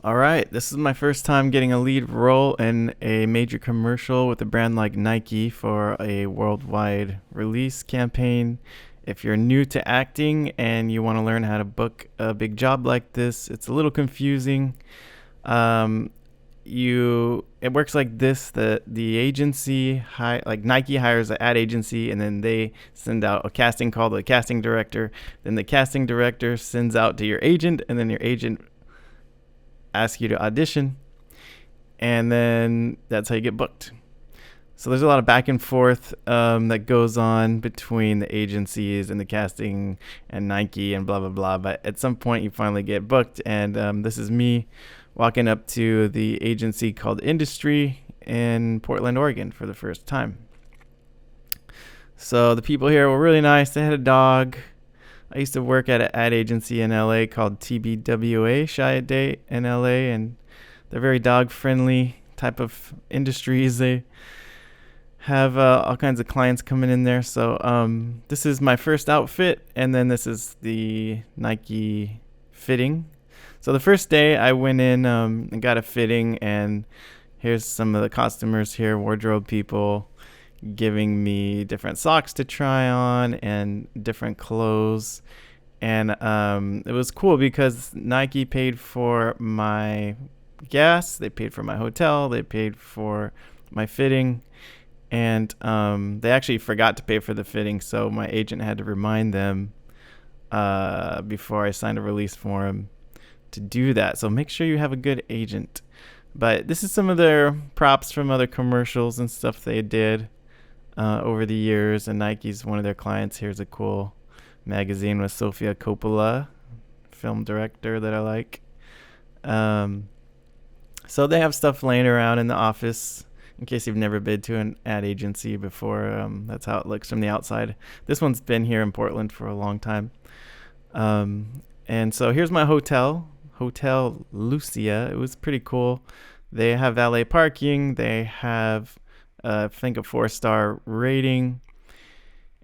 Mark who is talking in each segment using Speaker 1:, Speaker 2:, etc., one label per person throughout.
Speaker 1: All right, this is my first time getting a lead role in a major commercial with a brand like Nike for a worldwide release campaign. If you're new to acting and you want to learn how to book a big job like this, it's a little confusing. Um, you it works like this: the agency like Nike hires an ad agency, and then they send out a casting call to the casting director. Then the casting director sends out to your agent, and then your agent ask you to audition, and then that's how you get booked. So there's a lot of back and forth that goes on between the agencies and the casting and Nike and blah blah blah. But at some point, you finally get booked, and this is me walking up to the agency called Industry in Portland, Oregon, for the first time. So the people here were really nice. They had a dog. I used to work at an ad agency in LA called TBWA, Shy at Date in LA, and they're very dog friendly type of industries. They have all kinds of clients coming in there. So this is my first outfit, and then this is the Nike fitting. So the first day I went in and got a fitting, and here's some of the costumers here, wardrobe people, giving me different socks to try on and different clothes. And it was cool because Nike paid for my gas, they paid for my hotel, they paid for my fitting, and they actually forgot to pay for the fitting, so my agent had to remind them before I signed a release form to do that. So make sure you have a good agent. But this is some of their props from other commercials and stuff they did over the years, and Nike's one of their clients. Here's a cool magazine with Sophia Coppola, film director that I like. So they have stuff laying around in the office in case you've never been to an ad agency before. That's how it looks from the outside. This one's been here in Portland for a long time. And so here's my Hotel Lucia. It was pretty cool. They have valet parking. They have I think a 4-star rating,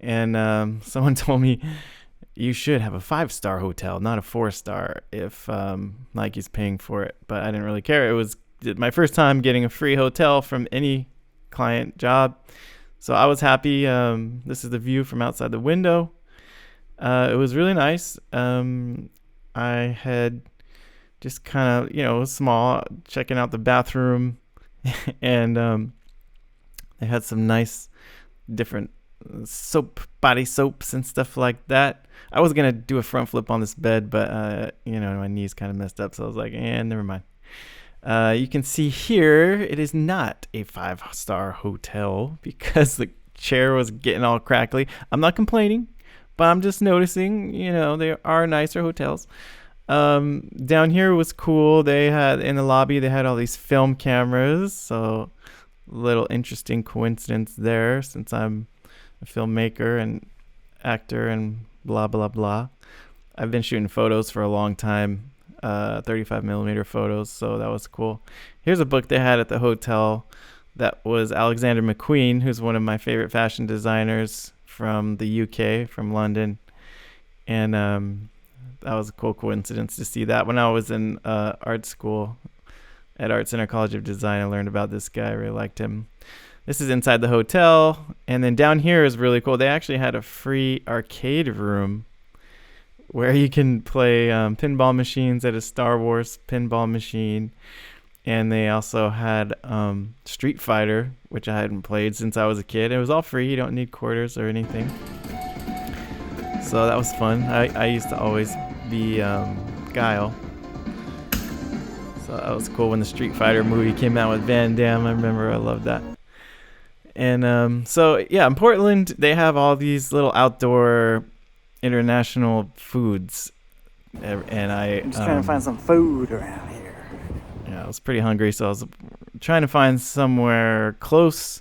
Speaker 1: and someone told me you should have a 5-star hotel, not a 4-star, if Nike's paying for it. But I didn't really care. It was my first time getting a free hotel from any client job, so I was happy. This is the view from outside the window. It was really nice. I had just kind of, small, checking out the bathroom, and they had some nice different body soaps and stuff like that. I was going to do a front flip on this bed, but, my knees kind of messed up. So I was like, never mind. You can see here, it is not a 5-star hotel because the chair was getting all crackly. I'm not complaining, but I'm just noticing, there are nicer hotels. Down here was cool. They had, in the lobby, they had all these film cameras. So little interesting coincidence there, since I'm a filmmaker and actor and blah blah blah. I've been shooting photos for a long time, 35 millimeter photos, so that was cool. Here's a book they had at the hotel that was Alexander McQueen, who's one of my favorite fashion designers from the UK, from London, and that was a cool coincidence to see that. When I was in art school at Art Center College of Design, I learned about this guy. I really liked him. This is inside the hotel. And then down here is really cool. They actually had a free arcade room where you can play pinball machines at a Star Wars pinball machine. And they also had Street Fighter, which I hadn't played since I was a kid. It was all free. You don't need quarters or anything. So that was fun. I used to always be Guile. So that was cool when the Street Fighter movie came out with Van Damme. I remember I loved that. And so, yeah, in Portland, they have all these little outdoor international foods. And
Speaker 2: I'm just trying to find some food around here.
Speaker 1: Yeah, I was pretty hungry, so I was trying to find somewhere close.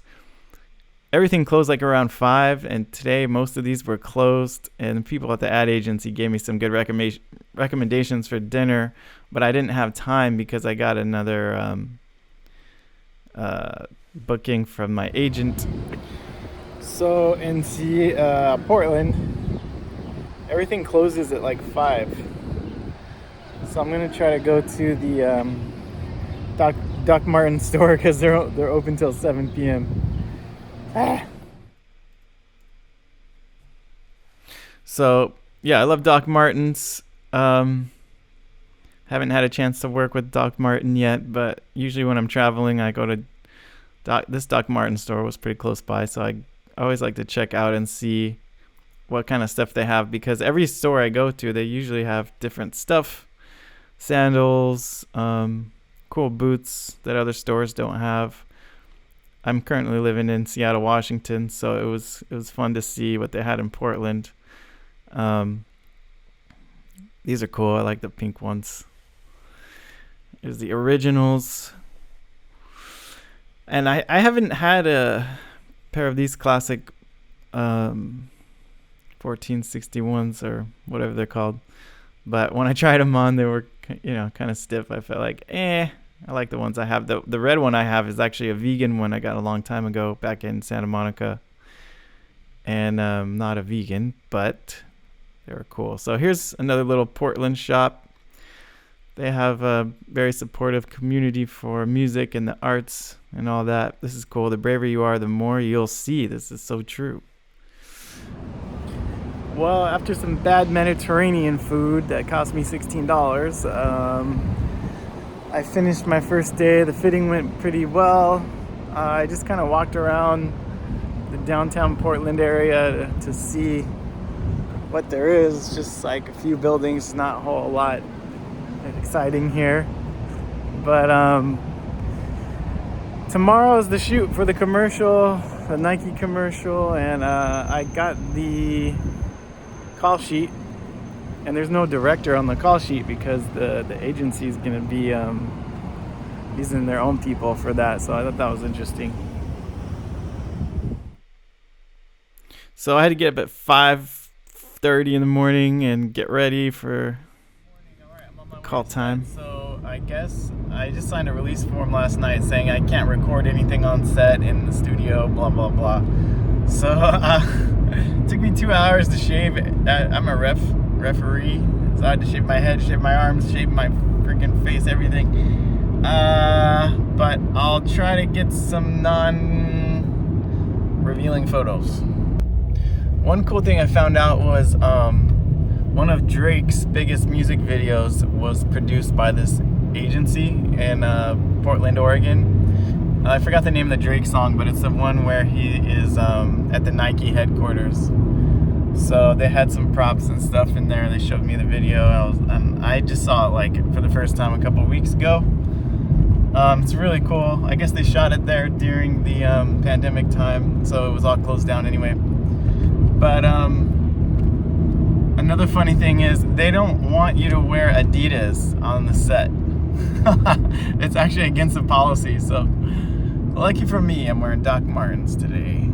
Speaker 1: Everything closed like around 5, and today most of these were closed. And people at the ad agency gave me some good recommendations for dinner, but I didn't have time because I got another booking from my agent. So in Portland, everything closes at like 5. So I'm gonna try to go to the Doc Marten store because they're open till 7 p.m. So yeah, I love Doc Martens. Haven't had a chance to work with Doc Marten yet, but usually when I'm traveling, I go to this Doc Marten store was pretty close by, so I always like to check out and see what kind of stuff they have, because every store I go to, they usually have different stuff, sandals, cool boots that other stores don't have. I'm currently living in Seattle, Washington, so it was fun to see what they had in Portland. These are cool. I like the pink ones. There's the originals. And I haven't had a pair of these classic 1461s or whatever they're called. But when I tried them on, they were, kind of stiff. I felt like, I like the ones I have. The red one I have is actually a vegan one I got a long time ago back in Santa Monica. And not a vegan, but they were cool. So here's another little Portland shop. They have a very supportive community for music and the arts and all that. This is cool. The braver you are, the more you'll see. This is so true. Well, after some bad Mediterranean food that cost me $16, I finished my first day. The fitting went pretty well. I just kind of walked around the downtown Portland area to see what there is. Just like a few buildings, not a whole lot exciting here. But tomorrow is the shoot for the commercial, the Nike commercial, and I got the call sheet, and there's no director on the call sheet because the agency is going to be using their own people for that. So I thought that was interesting. So I had to get up at 5:30 in the morning and get ready for call time. So I guess I just signed a release form last night saying I can't record anything on set in the studio, blah blah blah. So it took me 2 hours to shave. I'm a referee, so I had to shave my head, shave my arms, shave my freaking face, everything. But I'll try to get some non-revealing photos. One cool thing I found out was one of Drake's biggest music videos was produced by this agency in Portland, Oregon. I forgot the name of the Drake song, but it's the one where he is at the Nike headquarters. So they had some props and stuff in there. They showed me the video. I just saw it like for the first time a couple of weeks ago. It's really cool. I guess they shot it there during the pandemic time, so it was all closed down anyway. But another funny thing is they don't want you to wear Adidas on the set. It's actually against the policy. So lucky for me, I'm wearing Doc Martens today.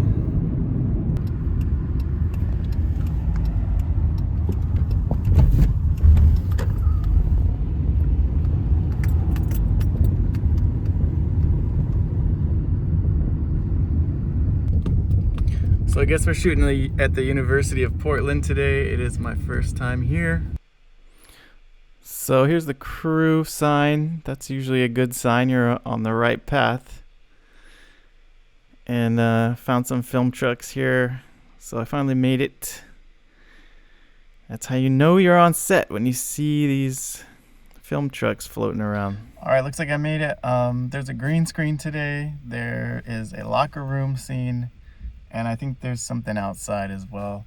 Speaker 1: So I guess we're shooting at the University of Portland today. It is my first time here. So here's the crew sign. That's usually a good sign. You're on the right path. And found some film trucks here. So I finally made it. That's how you know you're on set, when you see these film trucks floating around. All right, looks like I made it. There's a green screen today. There is a locker room scene. And I think there's something outside as well.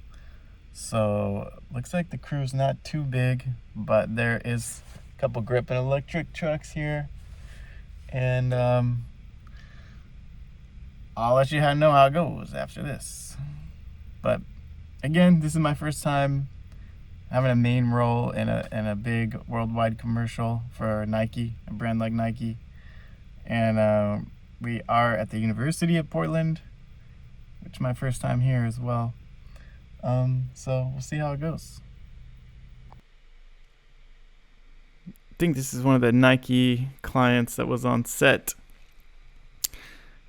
Speaker 1: So looks like the crew's not too big, but there is a couple grip and electric trucks here. And I'll let you know how it goes after this. But again, this is my first time having a main role in a big worldwide commercial for Nike, a brand like Nike. And we are at the University of Portland, which is my first time here as well. So we'll see how it goes. I think this is one of the Nike clients that was on set.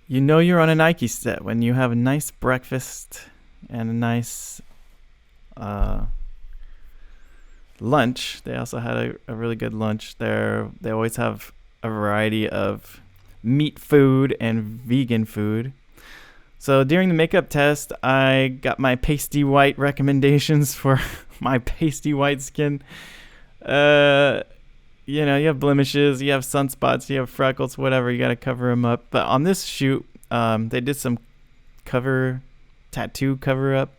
Speaker 1: You know you're on a Nike set when you have a nice breakfast and a nice lunch. They also had a really good lunch there. They always have a variety of meat food and vegan food. So during the makeup test, I got my pasty white recommendations for my pasty white skin. You have blemishes, you have sunspots, you have freckles, whatever. You got to cover them up. But on this shoot, they did some tattoo cover up.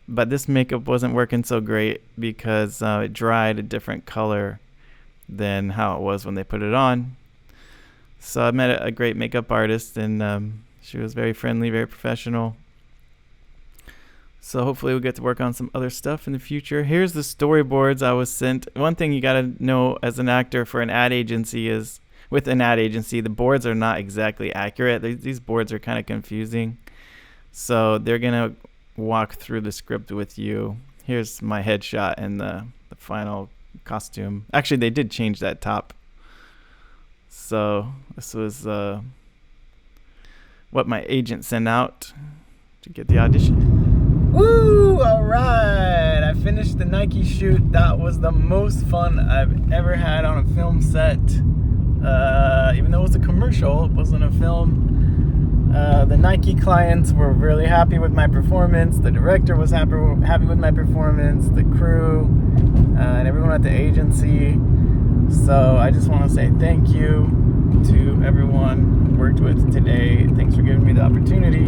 Speaker 1: But this makeup wasn't working so great because it dried a different color than how it was when they put it on. So I met a great makeup artist, and she was very friendly, very professional. So hopefully we'll get to work on some other stuff in the future. Here's the storyboards I was sent. One thing you got to know as an actor for an ad agency is, with an ad agency, the boards are not exactly accurate. These boards are kind of confusing. So they're going to walk through the script with you. Here's my headshot and the final costume. Actually, they did change that top. So this was what my agent sent out to get the audition. Woo! All right, I finished the Nike shoot. That was the most fun I've ever had on a film set. Even though it was a commercial, it wasn't a film. The Nike clients were really happy with my performance. The director was happy with my performance. The crew and everyone at the agency. So I just want to say thank you to everyone I worked with today. Thanks for giving me the opportunity,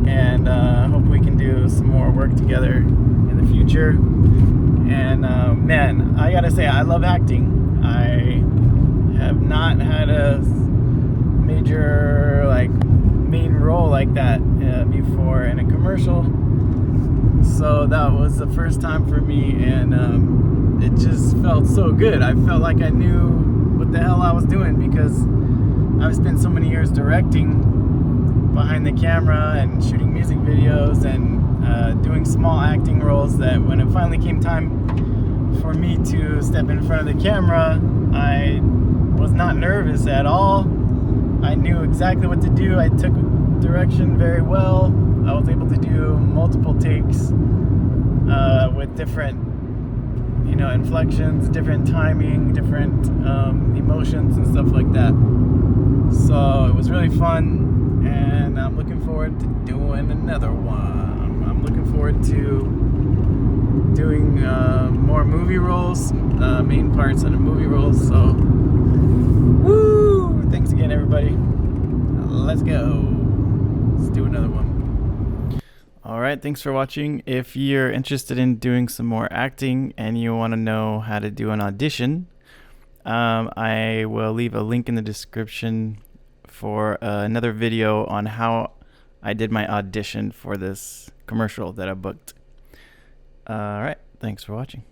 Speaker 1: and hope we can do some more work together in the future. And man, I gotta say, I love acting. I have not had a major main role like that before in a commercial, so that was the first time for me, and it just felt so good. I felt like I knew what the hell I was doing, because I've spent so many years directing behind the camera and shooting music videos and doing small acting roles, that when it finally came time for me to step in front of the camera, I was not nervous at all. I knew exactly what to do. I took direction very well. I was able to do multiple takes with different inflections, different timing, different emotions and stuff like that. So it was really fun, and I'm looking forward to doing another one. I'm looking forward to doing more movie roles, main parts in the movie roles. So, woo! Thanks again, everybody. Let's go. Let's do another one. All right, thanks for watching. If you're interested in doing some more acting and you want to know how to do an audition, I will leave a link in the description for another video on how I did my audition for this commercial that I booked. All right, thanks for watching.